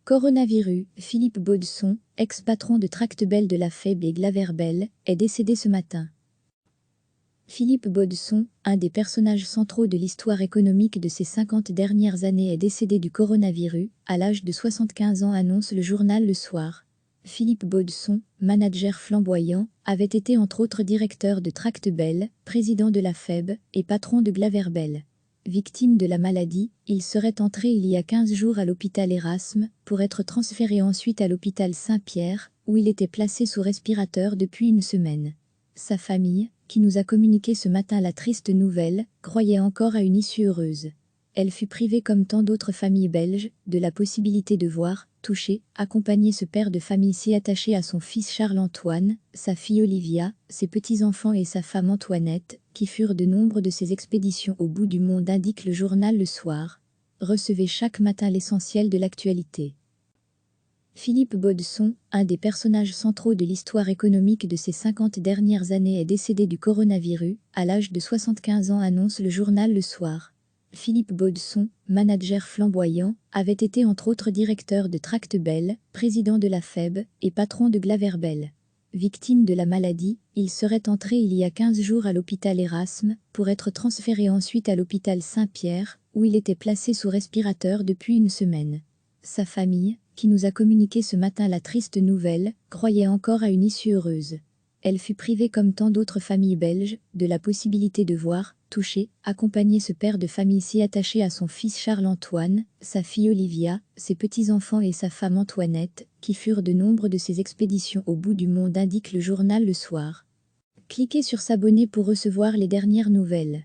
Coronavirus, Philippe Baudson, ex-patron de Tractebel de la Feb et Glaverbel, est décédé ce matin. Philippe Baudson, un des personnages centraux de l'histoire économique de ces 50 dernières années, est décédé du coronavirus, à l'âge de 75 ans, annonce le journal Le Soir. Philippe Baudson, manager flamboyant, avait été entre autres directeur de Tractebel, président de la Feb et patron de Glaverbel. Victime de la maladie, il serait entré il y a 15 jours à l'hôpital Erasme pour être transféré ensuite à l'hôpital Saint-Pierre, où il était placé sous respirateur depuis une semaine. Sa famille, qui nous a communiqué ce matin la triste nouvelle, croyait encore à une issue heureuse. Elle fut privée, comme tant d'autres familles belges, de la possibilité de voir, toucher, accompagner ce père de famille si attaché à son fils Charles-Antoine, sa fille Olivia, ses petits-enfants et sa femme Antoinette, qui furent de nombre de ses expéditions au bout du monde, indique le journal Le Soir. Recevez chaque matin l'essentiel de l'actualité. Philippe Baudson, un des personnages centraux de l'histoire économique de ces 50 dernières années, est décédé du coronavirus, à l'âge de 75 ans, annonce le journal Le Soir. Philippe Baudson, manager flamboyant, avait été entre autres directeur de Tractebel, président de la Feb et patron de Glaverbel. Victime de la maladie, il serait entré il y a 15 jours à l'hôpital Erasme pour être transféré ensuite à l'hôpital Saint-Pierre, où il était placé sous respirateur depuis une semaine. Sa famille, qui nous a communiqué ce matin la triste nouvelle, croyait encore à une issue heureuse. Elle fut privée, comme tant d'autres familles belges, de la possibilité de voir, toucher, accompagner ce père de famille si attaché à son fils Charles-Antoine, sa fille Olivia, ses petits-enfants et sa femme Antoinette, qui furent de nombre de ses expéditions au bout du monde, indique le journal Le Soir. Cliquez sur s'abonner pour recevoir les dernières nouvelles.